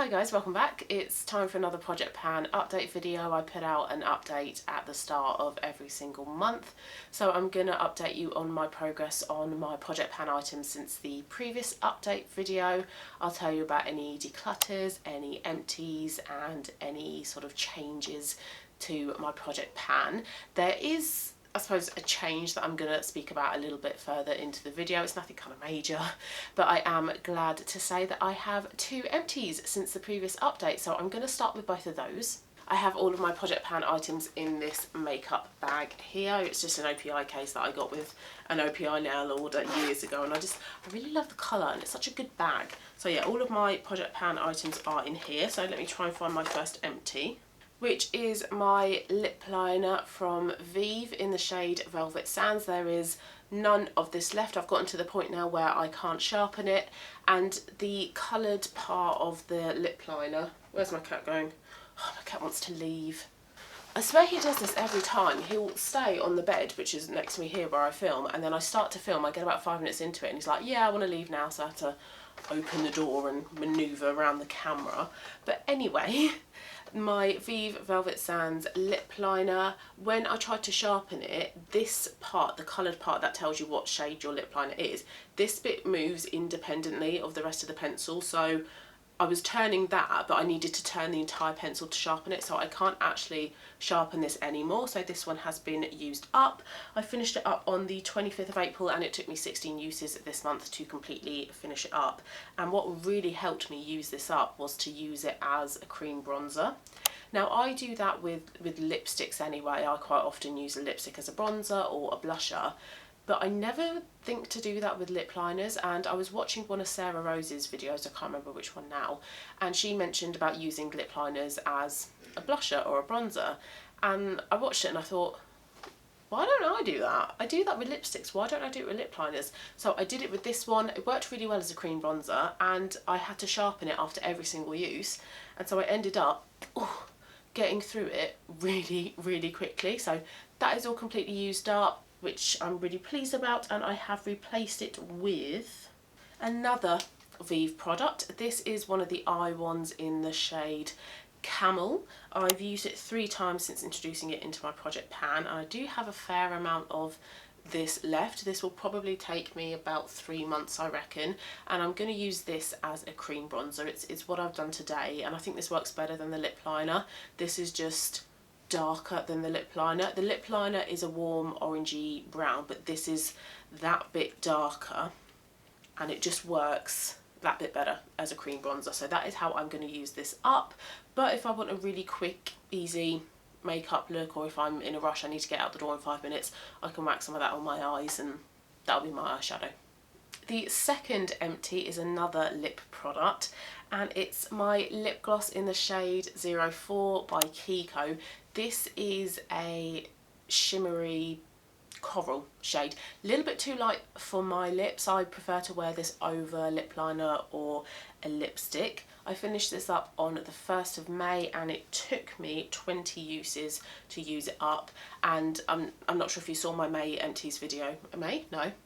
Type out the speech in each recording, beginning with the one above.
Hi guys, welcome back. It's time for another project pan update video. I put out an update at the start of every single month, so I'm going to update you on my progress on my project pan items since the previous update video. I'll tell you about any declutters, any empties and any sort of changes to my project pan. There is, I suppose, a change that I'm going to speak about a little bit further into the video. It's nothing kind of major, but I am glad to say that I have 2 empties since the previous update, so I'm going to start with both of those. I have all of my project pan items in this makeup bag here. It's just an OPI case that I got with an OPI nail order years ago, and I really love the colour and it's such a good bag. So yeah, all of my project pan items are in here, so let me try and find my first empty, which is my lip liner from Vive in the shade Velvet Sands. There is none of this left. I've gotten to the point now where I can't sharpen it, and the coloured part of the lip liner, where's my cat going? Oh, my cat wants to leave. I swear he does this every time. He'll stay on the bed, which is next to me here where I film, and then I start to film, I get about 5 minutes into it and he's like, yeah, I want to leave now, so I have to open the door and manoeuvre around the camera. But anyway, my Vive Velvet Sands lip liner, when I tried to sharpen it, this part, the coloured part that tells you what shade your lip liner is, this bit moves independently of the rest of the pencil, so I was turning that, but I needed to turn the entire pencil to sharpen it, so I can't actually sharpen this anymore. So this one has been used up. I finished it up on the 25th of April and it took me 16 uses this month to completely finish it up. And what really helped me use this up was to use it as a cream bronzer. Now I do that with lipsticks anyway. I quite often use a lipstick as a bronzer or a blusher, but I never think to do that with lip liners. And I was watching one of Sarah Rose's videos, I can't remember which one now, and she mentioned about using lip liners as a blusher or a bronzer, and I watched it and I thought, why don't I do that? I do that with lipsticks, why don't I do it with lip liners? So I did it with this one. It worked really well as a cream bronzer, and I had to sharpen it after every single use, and so I ended up getting through it really quickly. So that is all completely used up, which I'm really pleased about, and I have replaced it with another Vive product. This is one of the eye ones in the shade Camel. I've used it 3 times since introducing it into my project pan, and I do have a fair amount of this left. This will probably take me about 3 months, I reckon, and I'm going to use this as a cream bronzer. It's what I've done today, and I think this works better than the lip liner. This is just darker than the lip liner. The lip liner is a warm orangey brown, but this is that bit darker, and it just works that bit better as a cream bronzer. So that is how I'm going to use this up. But if I want a really quick, easy makeup look, or if I'm in a rush, I need to get out the door in 5 minutes, I can whack some of that on my eyes and that'll be my eyeshadow. The second empty is another lip product, and it's my lip gloss in the shade 04 by Kiko. This is a shimmery coral shade, a little bit too light for my lips. I prefer to wear this over lip liner or a lipstick. I finished this up on the 1st of May and it took me 20 uses to use it up, and I'm not sure if you saw my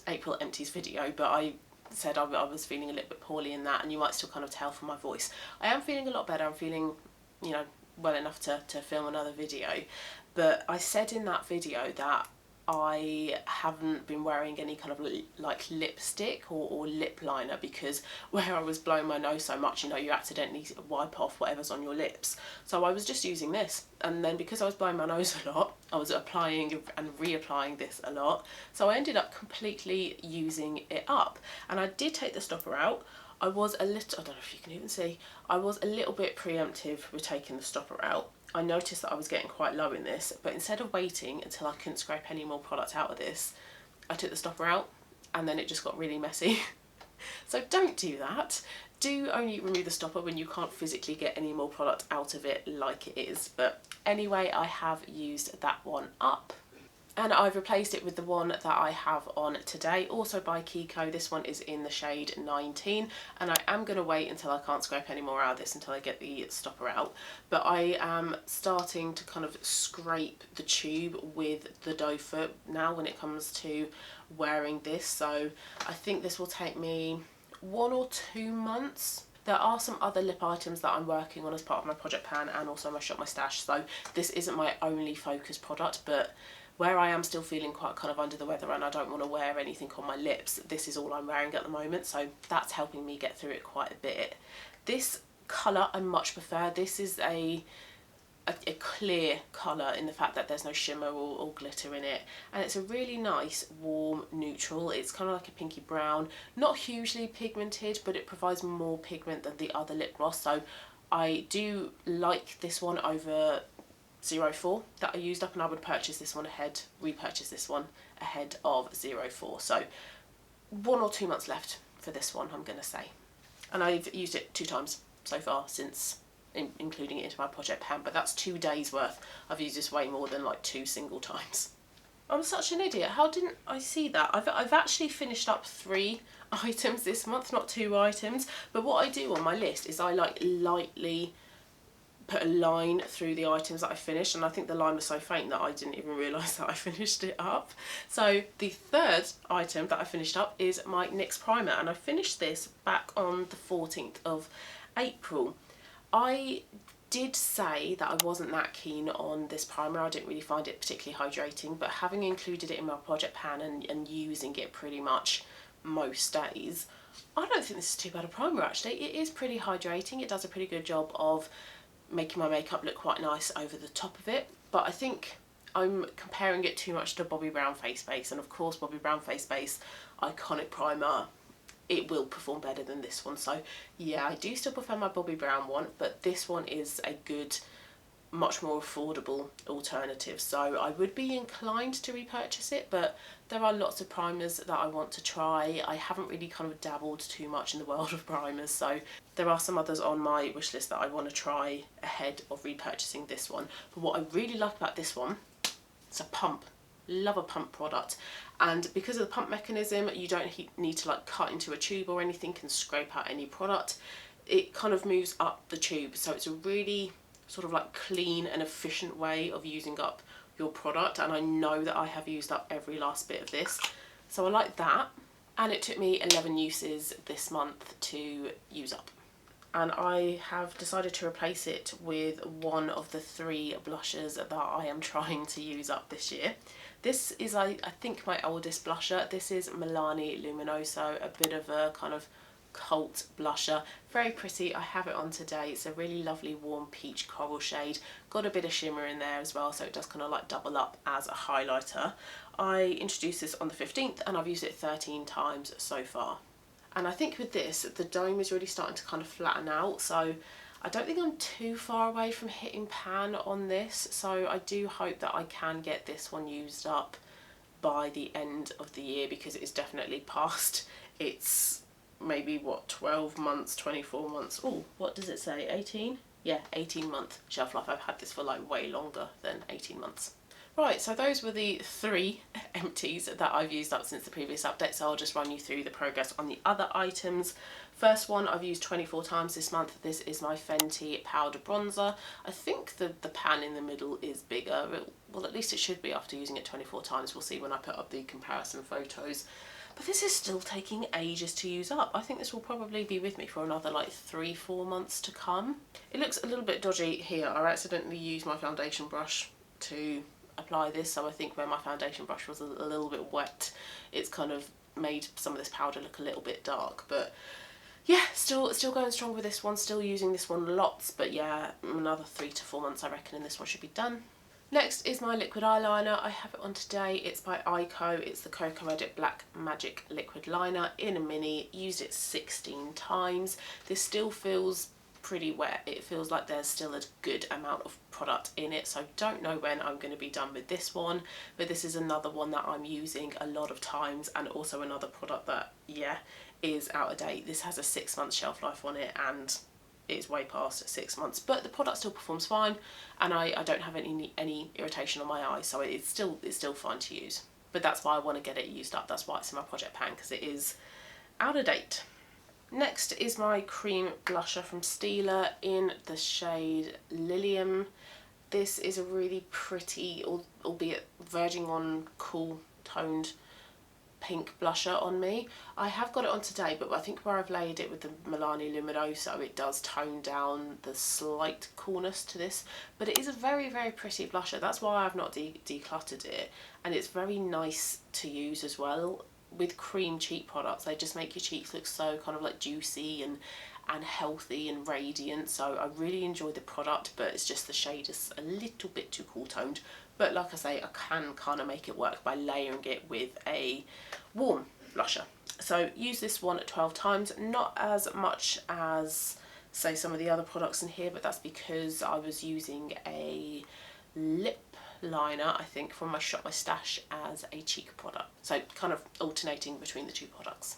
April empties video, but I said I was feeling a little bit poorly in that, and you might still kind of tell from my voice. I am feeling a lot better. I'm feeling, you know, well enough to film another video, but I said in that video that I haven't been wearing any kind of like lipstick or lip liner, because where I was blowing my nose so much, you know, you accidentally wipe off whatever's on your lips. So I was just using this, and then because I was blowing my nose a lot, I was applying and reapplying this a lot, so I ended up completely using it up. And I did take the stopper out. I was a little, I don't know if you can even see, I was a little bit preemptive with taking the stopper out. I noticed that I was getting quite low in this, but instead of waiting until I couldn't scrape any more product out of this, I took the stopper out and then it just got really messy. So don't do that. Do only remove the stopper when you can't physically get any more product out of it like it is. But anyway, I have used that one up. And I've replaced it with the one that I have on today, also by Kiko. This one is in the shade 19, and I am going to wait until I can't scrape any more out of this until I get the stopper out. But I am starting to kind of scrape the tube with the doe foot now when it comes to wearing this. So I think this will take me 1 or 2 months There are some other lip items that I'm working on as part of my project pan and also my Shop My Stash, so this isn't my only focus product, but where I am still feeling quite kind of under the weather and I don't want to wear anything on my lips, this is all I'm wearing at the moment, so that's helping me get through it quite a bit. This colour I much prefer. This is a clear colour in the fact that there's no shimmer or glitter in it, and it's a really nice warm neutral. It's kind of like a pinky brown, not hugely pigmented, but it provides more pigment than the other lip gloss, so I do like this one over Zero4 that I used up, and I would repurchase this one ahead of Zero4. So 1 or 2 months left for this one, I'm going to say, and I've used it 2 times so far since including it into my project pan, but that's 2 days worth. I've used this way more than like 2 single times. I'm such an idiot. How didn't I see that? I've actually finished up 3 items this month, not 2 items. But what I do on my list is I like lightly put a line through the items that I finished, and I think the line was so faint that I didn't even realise that I finished it up. So the 3rd item that I finished up is my NYX Primer, and I finished this back on the 14th of April. I did say that I wasn't that keen on this primer. I didn't really find it particularly hydrating, but having included it in my project pan and using it pretty much most days, I don't think this is too bad a primer actually. It is pretty hydrating. It does a pretty good job of making my makeup look quite nice over the top of it, but I think I'm comparing it too much to Bobbi Brown Face Base, and of course Bobbi Brown Face Base, iconic primer, it will perform better than this one. So yeah, I do still prefer my Bobbi Brown one, but this one is a good, much more affordable alternative, so I would be inclined to repurchase it, but there are lots of primers that I want to try. I haven't really kind of dabbled too much in the world of primers, so there are some others on my wish list that I want to try ahead of repurchasing this one. But what I really like about this one, it's a pump. Love a pump product, and because of the pump mechanism, you don't need to like cut into a tube or anything and scrape out any product. It kind of moves up the tube, so it's a really sort of like clean and efficient way of using up your product, and I know that I have used up every last bit of this, so I like that. And it took me 11 uses this month to use up, and I have decided to replace it with one of the 3 blushes that I am trying to use up this year. This is, I think, my oldest blusher. This is Milani Luminoso, a bit of a kind of cult blusher. Very pretty. I have it on today. It's a really lovely warm peach coral shade. Got a bit of shimmer in there as well, so it does kind of like double up as a highlighter. I introduced this on the 15th and I've used it 13 times so far. And I think with this, the dome is really starting to kind of flatten out, so I don't think I'm too far away from hitting pan on this, so I do hope that I can get this one used up by the end of the year, because it is definitely past its maybe what, 12 months, 24 months, oh, what does it say, 18? Yeah, 18-month shelf life. I've had this for like way longer than 18 months. Right, so those were the 3 empties that I've used up since the previous update, so I'll just run you through the progress on the other items. First one I've used 24 times this month. This is my Fenty powder bronzer. I think the pan in the middle is bigger. Well, at least it should be after using it 24 times. We'll see when I put up the comparison photos. But this is still taking ages to use up. I think this will probably be with me for another like 3-4 months to come. It looks a little bit dodgy here. I accidentally used my foundation brush to apply this, so I think where my foundation brush was a little bit wet, it's kind of made some of this powder look a little bit dark. But yeah, still going strong with this one, still using this one lots, but yeah, another 3 to 4 months I reckon and this one should be done. Next is my liquid eyeliner. I have it on today. It's by Kiko. It's the Cocoa Edit Black Magic Liquid Liner in a mini. Used it 16 times. This still feels pretty wet. It feels like there's still a good amount of product in it, so don't know when I'm going to be done with this one, but this is another one that I'm using a lot of times, and also another product that, yeah, is out of date. This has a 6-month shelf life on it and it's way past 6 months, but the product still performs fine, and I don't have any irritation on my eyes, so it's still fine to use. But that's why I want to get it used up. That's why it's in my project pan, because it is out of date. Next is my cream blusher from Stila in the shade Lilium. This is a really pretty, albeit verging on cool toned pink blusher on me. I have got it on today, but I think where I've laid it with the Milani Luminoso, it does tone down the slight coolness to this, but it is a very, very pretty blusher. That's why I've not decluttered it, and it's very nice to use as well. With cream cheek products, they just make your cheeks look so kind of like juicy and healthy and radiant, so I really enjoy the product, but it's just the shade is a little bit too cool toned. But like I say, I can kind of make it work by layering it with a warm blusher. So use this one 12 times, not as much as say some of the other products in here, but that's because I was using a lip liner, I think, from my Shop My Stash as a cheek product, so kind of alternating between the two products.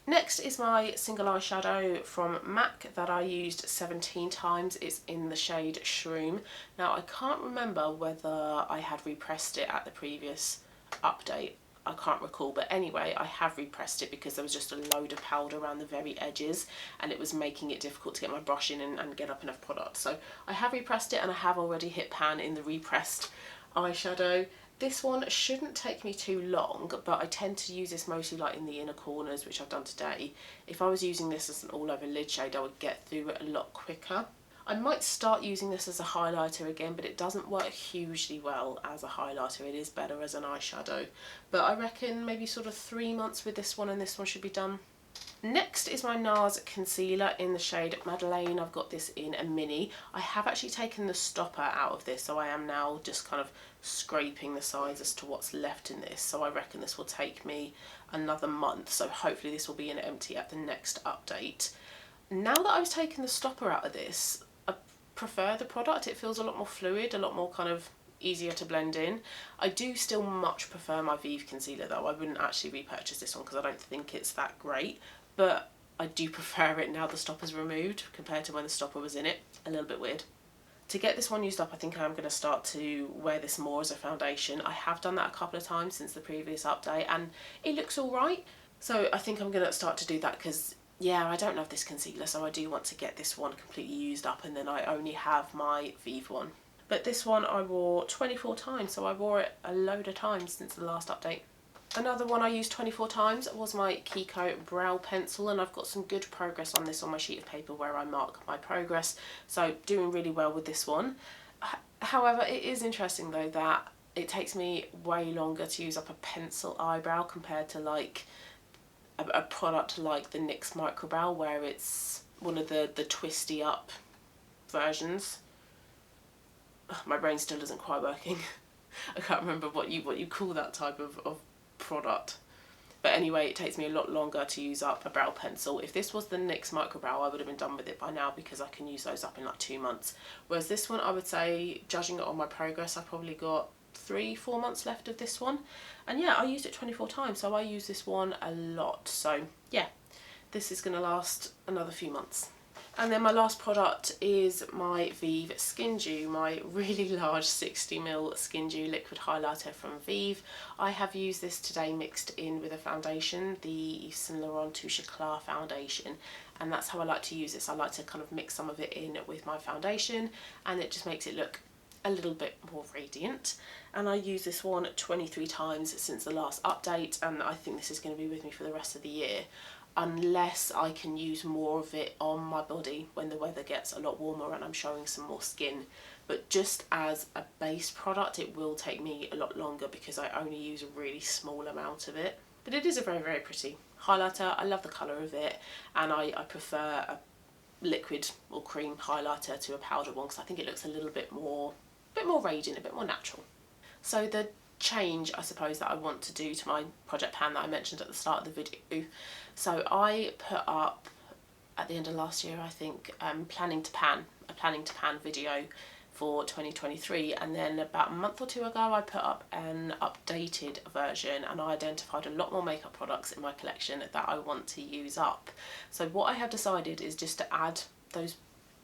Next is my single eyeshadow from MAC that I used 17 times. It's in the shade Shroom. Now I can't remember whether I had repressed it at the previous update. I can't recall, but anyway, I have repressed it because there was just a load of powder around the very edges and it was making it difficult to get my brush in and get up enough product. So I have repressed it, and I have already hit pan in the repressed eyeshadow. This one shouldn't take me too long, but I tend to use this mostly like in the inner corners, which I've done today. If I was using this as an all over lid shade, I would get through it a lot quicker. I might start using this as a highlighter again, but it doesn't work hugely well as a highlighter. It is better as an eyeshadow, but I reckon maybe sort of 3 months with this one, and this one should be done. Next is my NARS concealer in the shade Madeleine. I've got this in a mini. I have actually taken the stopper out of this, so I am now just kind of scraping the sides as to what's left in this. So I reckon this will take me another month, so hopefully this will be an empty at the next update. Now that I've taken the stopper out of this, I prefer the product. It feels a lot more fluid, a lot more kind of easier to blend in. I do still much prefer my Vive concealer though. I wouldn't actually repurchase this one because I don't think it's that great, but I do prefer it now the stopper's removed compared to when the stopper was in it. A little bit weird. To get this one used up, I think I'm going to start to wear this more as a foundation. I have done that a couple of times since the previous update and it looks alright. So I think I'm going to start to do that because, yeah, I don't love this concealer, so I do want to get this one completely used up, and then I only have my Vive one. But this one I wore 24 times, so I wore it a load of times since the last update. Another one I used 24 times was my Kiko brow pencil, and I've got some good progress on this on my sheet of paper where I mark my progress, so doing really well with this one. However, it is interesting though that it takes me way longer to use up a pencil eyebrow compared to like a product like the NYX Micro Brow, where it's one of the twisty up versions. My brain still isn't quite working. I can't remember what you call that type of product. But anyway, it takes me a lot longer to use up a brow pencil. If this was the NYX Micro Brow, I would have been done with it by now because I can use those up in like 2 months. Whereas this one, I would say, judging it on my progress, I've probably got 3-4 months left of this one. And yeah, I used it 24 times, so I use this one a lot. So yeah, this is going to last another few months. And then my last product is my Vive Skin Dew, my really large 60ml Skin Dew liquid highlighter from Vive. I have used this today mixed in with a foundation, the Yves Saint Laurent Touche Eclat foundation, and that's how I like to use this. I like to kind of mix some of it in with my foundation, and it just makes it look a little bit more radiant. And I use this one 23 times since the last update, and I think this is going to be with me for the rest of the year, unless I can use more of it on my body when the weather gets a lot warmer and I'm showing some more skin. But just as a base product, it will take me a lot longer because I only use a really small amount of it. But it is a very, very pretty highlighter. I love the colour of it, and I prefer a liquid or cream highlighter to a powder one because I think it looks a little bit more radiant, a bit more natural. So the change, I suppose, that I want to do to my project pan that I mentioned at the start of the video. So I put up at the end of last year, I think, a planning to pan video for 2023, and then about a month or two ago I put up an updated version, and I identified a lot more makeup products in my collection that I want to use up. So what I have decided is just to add those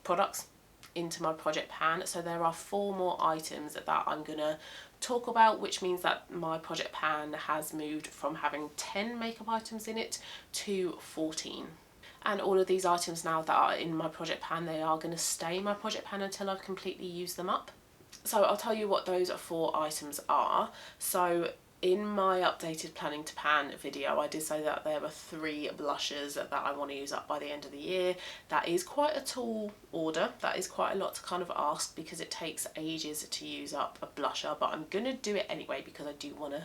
products into my project pan. So there are 4 more items that I'm gonna talk about, which means that my project pan has moved from having 10 makeup items in it to 14. And all of these items now that are in my project pan, they are going to stay in my project pan until I've completely used them up. So I'll tell you what those 4 items are. So In my updated planning to pan video, I did say that there were 3 blushes that I want to use up by the end of the year. That is quite a tall order. That is quite a lot to kind of ask because it takes ages to use up a blusher, but I'm going to do it anyway because I do want to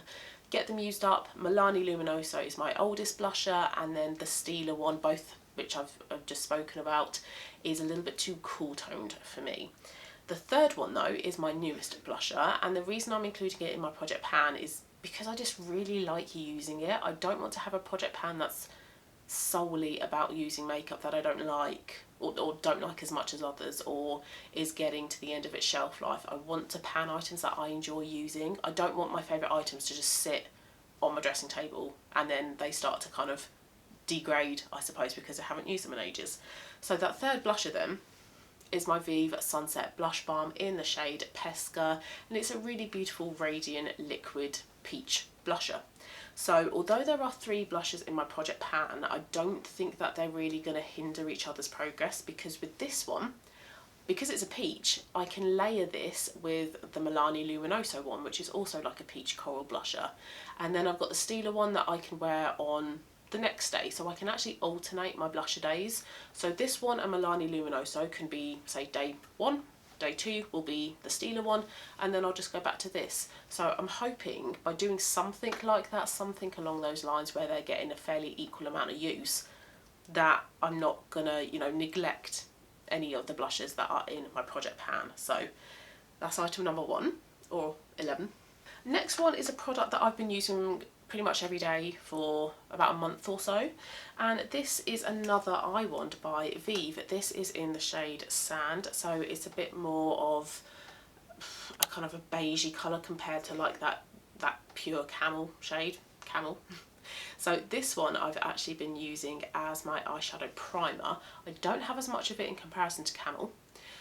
get them used up. Milani Luminoso is my oldest blusher, and then the Stila one, both which I've just spoken about, is a little bit too cool toned for me. The third one though is my newest blusher, and the reason I'm including it in my project pan is because I just really like using it. I don't want to have a project pan that's solely about using makeup that I don't like, or don't like as much as others, or is getting to the end of its shelf life. I want to pan items that I enjoy using. I don't want my favourite items to just sit on my dressing table and then they start to kind of degrade, I suppose, because I haven't used them in ages. So that third blusher then is my Vive Sunset Blush Balm in the shade Pesca, and it's a really beautiful radiant liquid peach blusher. So although there are 3 blushes in my project pan, I don't think that they're really going to hinder each other's progress, because with this one, because it's a peach, I can layer this with the Milani Luminoso one, which is also like a peach coral blusher, and then I've got the Stila one that I can wear on the next day, so I can actually alternate my blusher days. So this one and Milani Luminoso can be, say, day 1, day 2 will be the Stila one, and then I'll just go back to this. So I'm hoping by doing something like that, something along those lines where they're getting a fairly equal amount of use, that I'm not gonna, you know, neglect any of the blushes that are in my project pan. So that's item number 1, or 11. Next one is a product that I've been using pretty much every day for about a month or so, and this is another eye wand by Vive. This is in the shade Sand, so it's a bit more of a kind of a beigey colour compared to like that pure camel shade, camel. So this one I've actually been using as my eyeshadow primer. I don't have as much of it in comparison to camel.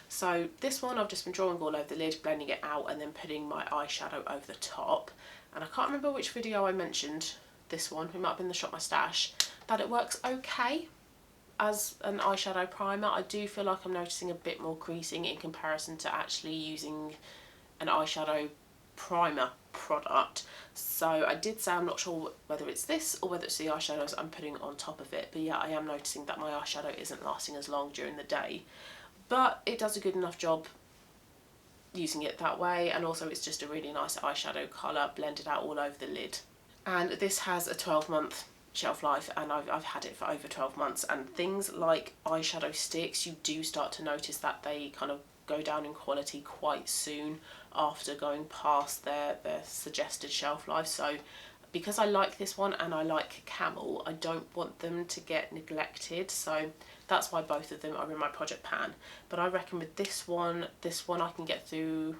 So this one I've just been drawing all over the lid, blending it out, and then putting my eyeshadow over the top. And I can't remember which video I mentioned this one, it might have been the Shop My Stash, that it works okay as an eyeshadow primer. I do feel like I'm noticing a bit more creasing in comparison to actually using an eyeshadow primer product. So I did say I'm not sure whether it's this or whether it's the eyeshadows I'm putting on top of it, but yeah, I am noticing that my eyeshadow isn't lasting as long during the day, but it does a good enough job using it that way, and also it's just a really nice eyeshadow colour blended out all over the lid. And this has a 12-month shelf life, and I've had it for over 12 months, and things like eyeshadow sticks, you do start to notice that they kind of go down in quality quite soon after going past their suggested shelf life. So because I like this one and I like camel, I don't want them to get neglected, so that's why both of them are in my project pan. But I reckon with this one I can get through,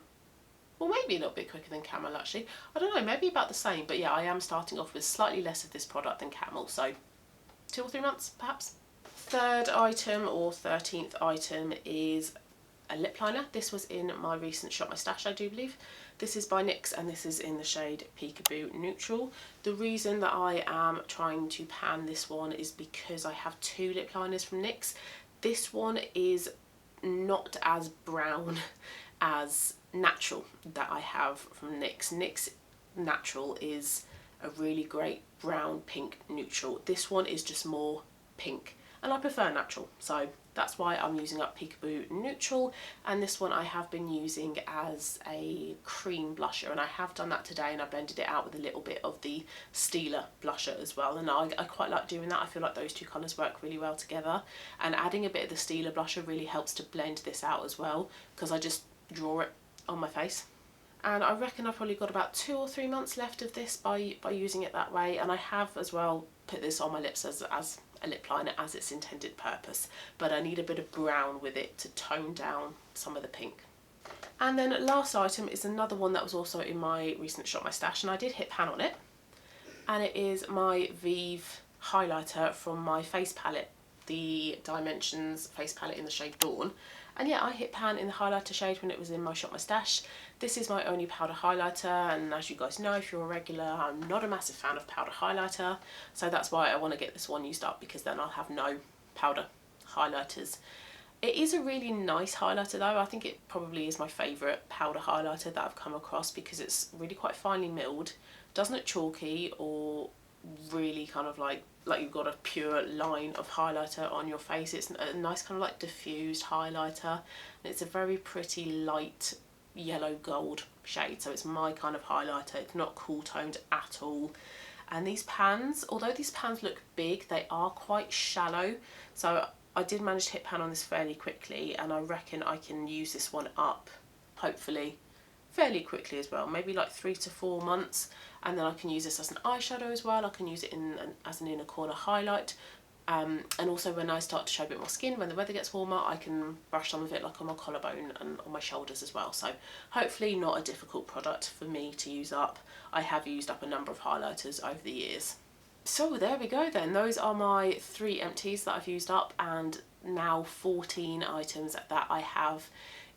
well, maybe a little bit quicker than camel actually. I don't know, maybe about the same, but yeah, I am starting off with slightly less of this product than camel, so 2 or 3 months perhaps. Third item, or 13th item, is a lip liner. This was in my recent Shop My Stash, I do believe. This is by NYX, and this is in the shade Peekaboo Neutral. The reason that I am trying to pan this one is because I have 2 lip liners from NYX. This one is not as brown as Natural that I have from NYX. NYX Natural is a really great brown pink neutral. This one is just more pink, and I prefer natural, so that's why I'm using up Peekaboo Neutral. And this one I have been using as a cream blusher, and I have done that today, and I blended it out with a little bit of the Stila blusher as well, and I quite like doing that. I feel like those 2 colours work really well together, and adding a bit of the Stila blusher really helps to blend this out as well, because I just draw it on my face. And I reckon I've probably got about 2 or 3 months left of this by using it that way, and I have as well put this on my lips as a lip liner as its intended purpose, but I need a bit of brown with it to tone down some of the pink. And then last item is another one that was also in my recent Shop My Stash, and I did hit pan on it, and it is my Vive highlighter from my face palette, the Dimensions face palette in the shade Dawn. And yeah, I hit pan in the highlighter shade when it was in my Shop My Stash. This is my only powder highlighter, and as you guys know, if you're a regular, I'm not a massive fan of powder highlighter, so that's why I want to get this one used up, because then I'll have no powder highlighters. It is a really nice highlighter though. I think it probably is my favourite powder highlighter that I've come across, because it's really quite finely milled, Doesn't look chalky or really kind of like you've got a pure line of highlighter on your face. It's a nice kind of like diffused highlighter, and it's a very pretty light yellow gold shade, so it's my kind of highlighter. It's not cool toned at all. And these pans, although these pans look big, they are quite shallow, so I did manage to hit pan on this fairly quickly, and I reckon I can use this one up, hopefully, fairly quickly as well, maybe like 3 to 4 months, and then I can use this as an eyeshadow as well. I can use it as an inner corner highlight, and also when I start to show a bit more skin, when the weather gets warmer, I can brush some of it like on my collarbone and on my shoulders as well. So hopefully not a difficult product for me to use up. I have used up a number of highlighters over the years. So there we go then, those are my 3 empties that I've used up, and now 14 items that I have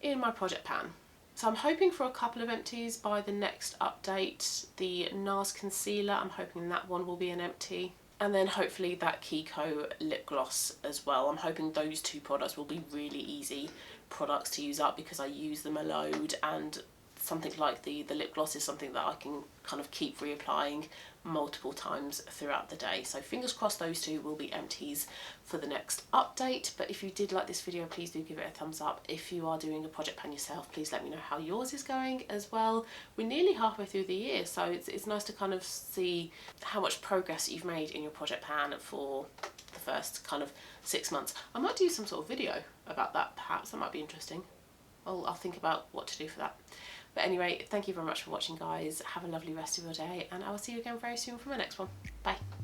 in my project pan. So I'm hoping for a couple of empties by the next update. The NARS concealer, I'm hoping that one will be an empty. And then hopefully that Kiko lip gloss as well. I'm hoping those 2 products will be really easy products to use up, because I use them a load, and something like the lip gloss is something that I can kind of keep reapplying multiple times throughout the day. So fingers crossed those 2 will be empties for the next update. But if you did like this video, please do give it a thumbs up. If you are doing a project pan yourself, please let me know how yours is going as well. We're nearly halfway through the year, so it's nice to kind of see how much progress you've made in your project pan for the first kind of 6 months. I might do some sort of video about that, perhaps. That might be interesting. I'll think about what to do for that. But anyway, thank you very much for watching, guys. Have a lovely rest of your day, and I will see you again very soon for my next one. Bye.